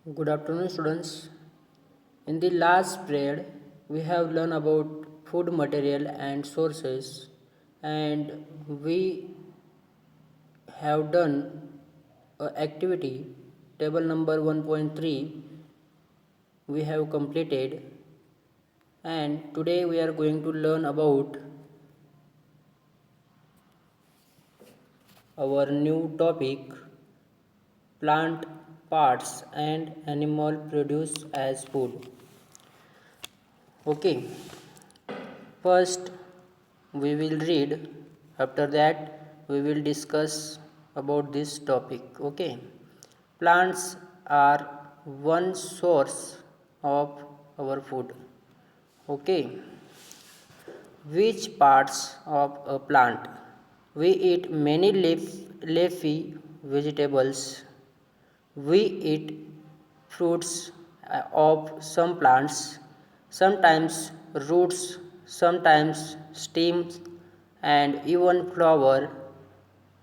Good afternoon, students. In the last period, we have learned about food material and sources, and we have done a activity table number 1.3 we have completed, and today we are going to learn about our new topic, plant parts and animal produce as food. Okay, first we will read, after that we will discuss about this topic. Okay, plants are one source of our food. Okay, which parts of a plant? We eat many leafy vegetables. We eat fruits of some plants, sometimes roots, sometimes stems, and even flower.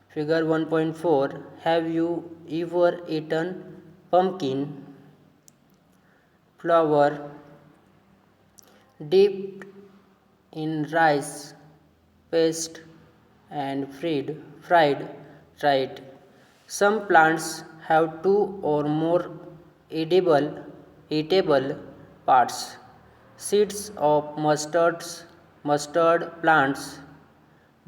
Figure 1.4. Have you ever eaten pumpkin, flower dipped in rice paste and fried? Right. Some plants have two or more edible eatable parts. Seeds of mustard plants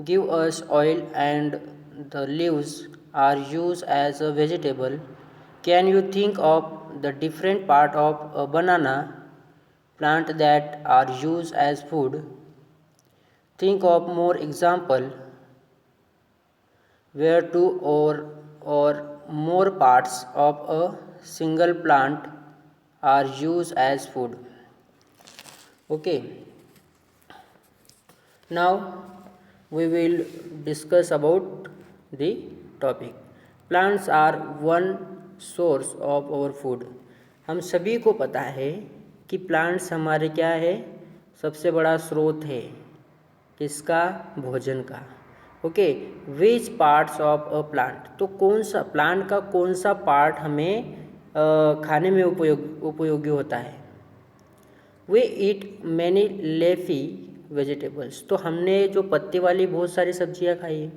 give us oil, and the leaves are used as a vegetable. Can you think of the different part of a banana plant that are used as food? Think of more example where two or more parts of a single plant are used as food. Okay, now we will discuss about the topic. Plants are one source of our food. हम सभी को पता है कि plants हमारे क्या है, सबसे बड़ा स्रोत है किसका, भोजन का. Okay, which parts of a plant, तो कौन सा प्लांट का कौन सा पार्ट हमें खाने में उपयोगी होता है. We eat many leafy vegetables, तो हमने जो पत्ते वाली बहुत सारी सब्जियां खाई है.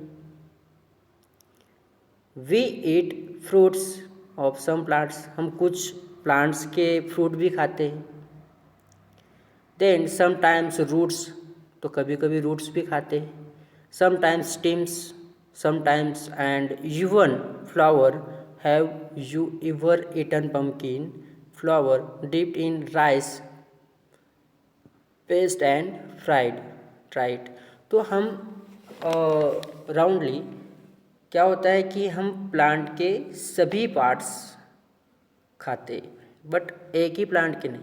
We eat fruits of some plants, हम कुछ प्लांट्स के फ्रूट भी खाते हैं. देन समटाइम्स रूट्स, तो कभी कभी रूट्स भी खाते हैं. Sometimes stems, sometimes and even flower. Have you ever eaten pumpkin, flower dipped in rice paste and fried. Right. तो हम राउंडली क्या होता है कि हम प्लांट के सभी पार्ट्स खाते, बट एक ही प्लांट के नहीं.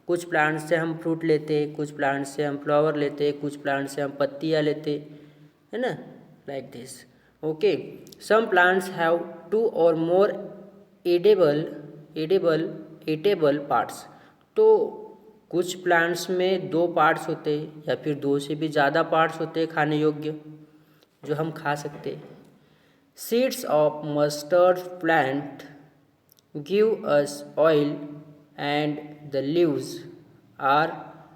कुछ प्लांट से हम फ्रूट लेते, कुछ प्लांट से हम फ्लावर लेते, कुछ प्लांट से हम पत्तियाँ लेते, है ना, like this. Okay, some plants have two और मोर एडेबल पार्ट्स, तो कुछ प्लांट्स में दो पार्ट्स होते हैं या फिर दो से भी ज़्यादा पार्ट्स होते हैं खाने योग्य जो हम खा सकते हैं. Seeds of mustard plant give us oil and the leaves are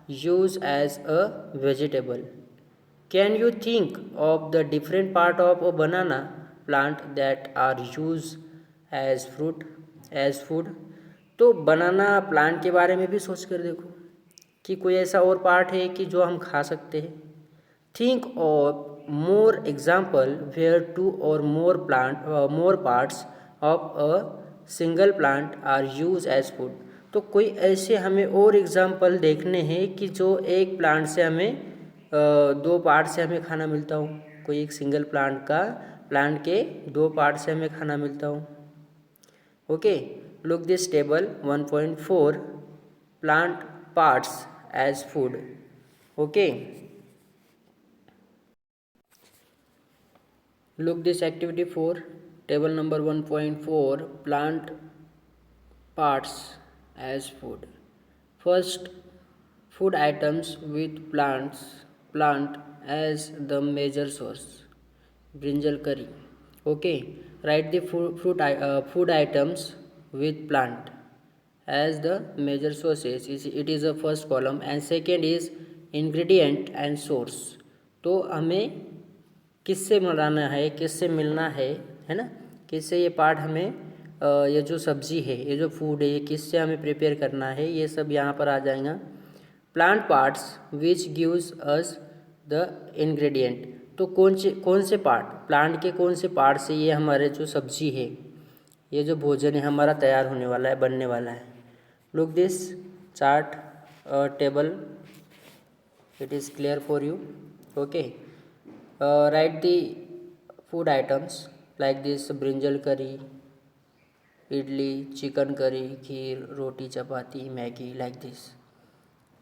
used as a vegetable. Can you think of the different part of a banana plant that are used as food? तो बनाना plant के बारे में भी सोच कर देखो कि कोई ऐसा और पार्ट है कि जो हम खा सकते हैं. Think of more example where two और more parts of a single plant are use as food. तो कोई ऐसे हमें और एग्जाम्पल देखने हैं कि जो एक प्लांट से हमें दो पार्ट से हमें खाना मिलता हो. कोई एक सिंगल प्लांट के दो पार्ट से हमें खाना मिलता हो. Okay, look this table 1.4, plant parts as food. Okay, look this activity 4, table number 1.4, plant parts as food. First, food items with plant as the major source. Brinjal curry. Okay, write the food items with plant. as the major sources. It is the first column and second is ingredient and source. तो हमें किससे मिलाना है, किससे मिलना है ना, किससे ये पार्ट हमें ये जो सब्जी है, ये जो फूड है, ये किससे हमें प्रिपेयर करना है, ये सब यहाँ पर आ जाएगा. Plant parts which gives us the ingredient. तो कौन से पार्ट, प्लांट के कौन से पार्ट से ये हमारे जो सब्जी है, ये जो भोजन है हमारा तैयार होने वाला है, बनने वाला है. Look this chart table, it is clear for you. Okay, right the food items like this brinjal curry, idli, chicken curry, kheer, roti, chapati, Maggi, like this.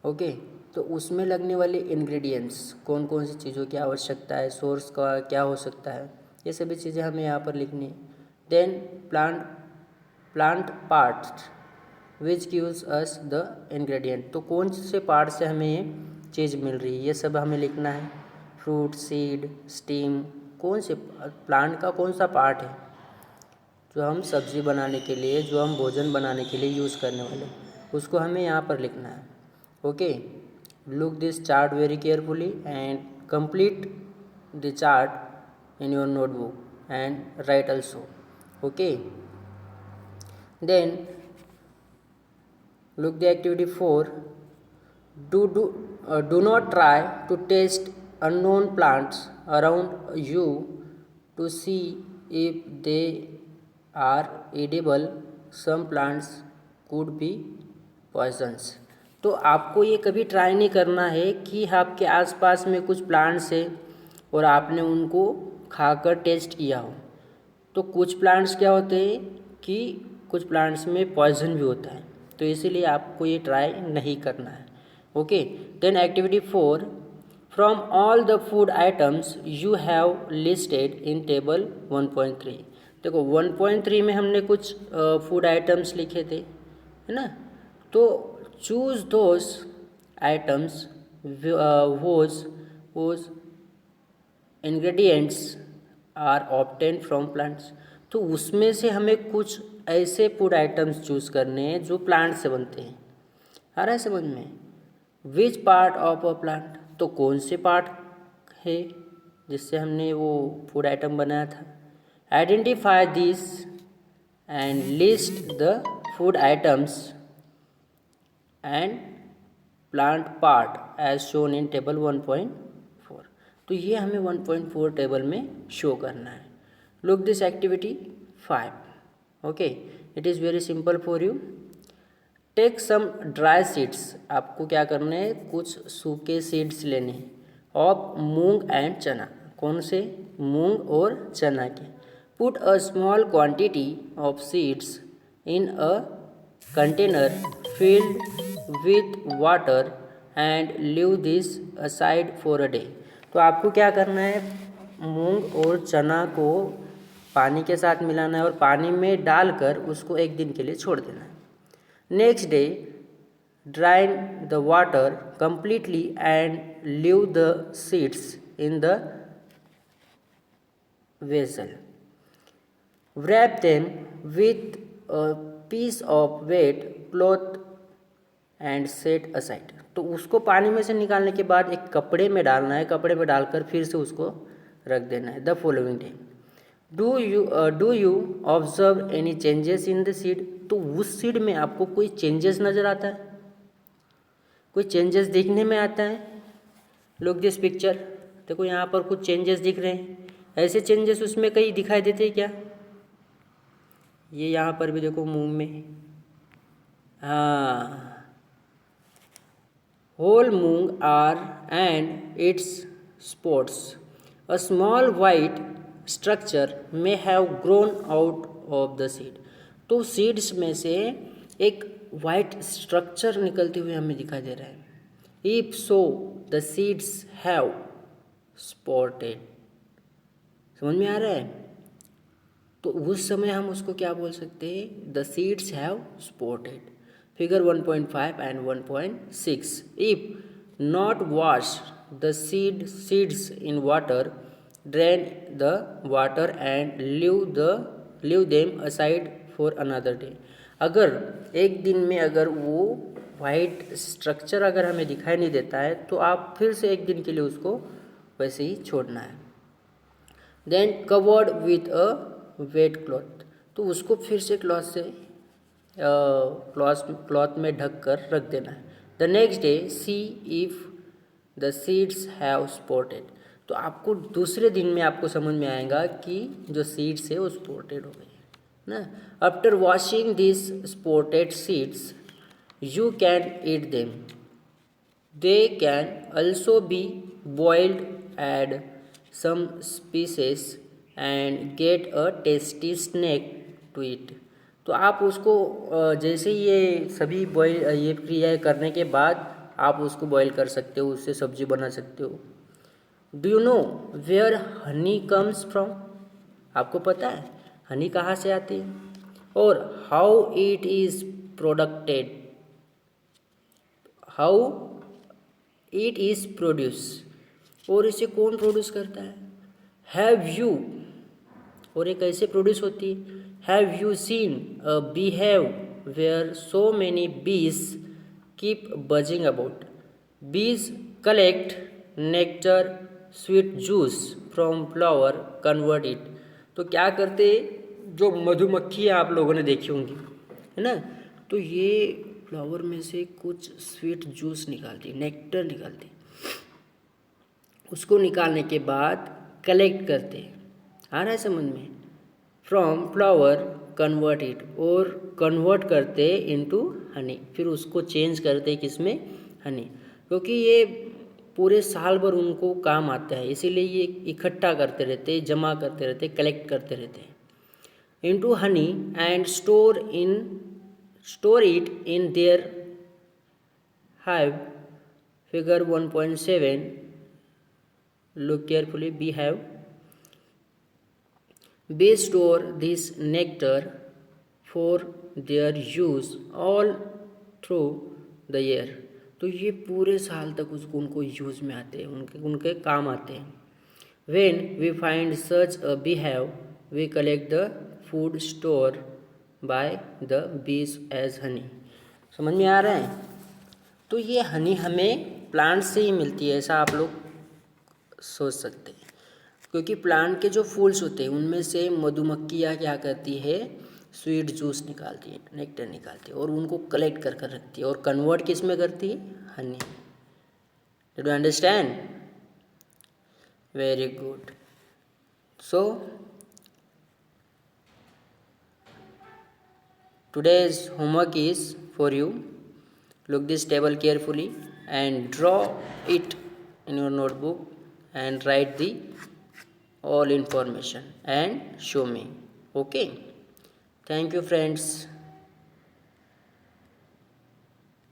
Okay, तो उसमें लगने वाले इंग्रेडिएंट्स, कौन कौन सी चीज़ों की आवश्यकता है, सोर्स का क्या हो सकता है, ये सभी चीज़ें हमें यहाँ पर लिखनी है. Then plant parts which gives us the ingredient. तो कौन से पार्ट से हमें ये चीज़ मिल रही है, ये सब हमें लिखना है. फ्रूट, सीड, स्टीम, कौन से प्लांट का कौन सा पार्ट है जो हम सब्ज़ी बनाने के लिए, जो हम भोजन बनाने के लिए यूज़ करने वाले, उसको हमें यहाँ पर लिखना है. Okay, look this chart very carefully and complete the chart in your notebook and write also. Okay, then look the activity 4. Do not try to taste unknown plants around you to see if they are edible. Some plants could be poisons. तो आपको ये कभी try नहीं करना है कि आपके आसपास में कुछ प्लांट्स है और आपने उनको खाकर टेस्ट किया हो. तो कुछ प्लांट्स क्या होते हैं कि कुछ प्लांट्स में पॉइजन भी होता है, तो इसीलिए आपको ये ट्राई नहीं करना है. Okay, then activity 4. From all the food items you have listed in table 1.3. देखो 1.3 में हमने कुछ फूड आइटम्स लिखे थे, है ना. तो choose those items whose ingredients are obtained from plants. तो उसमें से हमें कुछ ऐसे फूड आइटम्स चूज़ करने हैं जो प्लांट से बनते हैं. आ रहा है समझ में. Which part of a plant, तो कौन से पार्ट है जिससे हमने वो फूड आइटम बनाया था. Identify this and list the food items and plant part as shown in table 1.4. तो ये हमें 1.4 टेबल में शो करना है. Look this activity 5. Okay, it is very simple for you. Take some dry seeds. आपको क्या करना है, कुछ सूखे सीड्स लेने हैं ऑफ मूंग एंड चना. कौन से, मूंग और चना के. Put a small quantity of seeds in a container filled with water and leave this aside for a day. तो आपको क्या करना है, मूंग और चना को पानी के साथ मिलाना है और पानी में डालकर उसको एक दिन के लिए छोड़ देना है. Next day drain the water completely and leave the seeds in the vessel. Wrap them with a piece of wet cloth and set aside. तो उसको पानी में से निकालने के बाद एक कपड़े में डालना है, कपड़े में डालकर फिर से उसको रख देना है. The following day do you observe any changes in the seed. तो उस सीड में आपको कोई चेंजेस नज़र आता है, कोई चेंजेस दिखने में आता है. Look this picture. देखो यहाँ पर कुछ चेंजेस दिख रहे हैं. ऐसे चेंजेस उसमें कहीं दिखाई देते हैं क्या. ये यहाँ पर भी देखो मूंग में, हाँ, whole moong are and its spots. A small white structure may have grown out of the seed. तो सीड्स में से एक वाइट स्ट्रक्चर निकलते हुए हमें दिखाई दे रहा है. If so, the seeds have spotted. समझ में आ रहा है. तो उस समय हम उसको क्या बोल सकते हैं, the seeds have spotted. Figure 1.5 and 1.6. If not wash the seeds in water, drain the water and leave them aside for another day. अगर एक दिन में अगर वो वाइट स्ट्रक्चर अगर हमें दिखाई नहीं देता है तो आप फिर से एक दिन के लिए उसको वैसे ही छोड़ना है। Then covered with a wet cloth, तो उसको फिर से क्लॉथ में ढक कर रख देना है। The next day see if the seeds have spotted, तो आपको दूसरे दिन में आपको समझ में आएगा कि जो सीड्स है वो स्पॉटेड हो गई ना। After washing this spotted seeds you can eat them, they can also be boiled, add some spices and get a tasty snack to eat. तो आप उसको जैसे ये सभी बॉयल ये क्रिया करने के बाद आप उसको बॉईल कर सकते हो, उससे सब्जी बना सकते हो। Do you know where honey comes from, आपको पता है हनी कहाँ से आती है? और how it is producted, how it is produce, और इसे कौन प्रोड्यूस करता है? हैव यू, और ये कैसे प्रोड्यूस होती है? Have you seen a beehive where so many bees keep buzzing about, bees collect nectar sweet juice from flower convert it. तो क्या करते, जो मधुमक्खियाँ आप लोगों ने देखी होंगी है ना, तो ये फ्लावर में से कुछ स्वीट जूस निकालती, नेक्टर निकालती, उसको निकालने के बाद कलेक्ट करते, आ रहा है समझ में? फ्रॉम फ्लावर कन्वर्ट इट, और कन्वर्ट करते इनटू हनी, फिर उसको चेंज करते किसमें? हनी। क्योंकि ये पूरे साल भर उनको काम आता है, इसीलिए ये इकट्ठा करते रहते, जमा करते रहते, कलेक्ट करते रहते हैं into honey and store it in their hive, figure 1.7, look carefully, beehive. Bees store this nectar for their use all through the year, तो ये पूरे साल तक उसको उनको यूज़ में आते हैं, उनके काम आते हैं। When we find such a beehive, we collect the food stored by the bees as honey। समझ में आ रहा है? तो ये हनी हमें प्लांट से ही मिलती है, ऐसा आप लोग सोच सकते हैं। क्योंकि प्लांट के जो फूल्स होते हैं उनमें से मधुमक्खियाँ क्या करती है, स्वीट जूस निकालती है, नेक्टर निकालती है, और उनको कलेक्ट कर कर रखती है, और कन्वर्ट किस में करती है? Honey. Did you understand? Very good. So today's homework is for you. Look this table carefully and draw it in your notebook and write the all information and show me. Okay, thank you friends.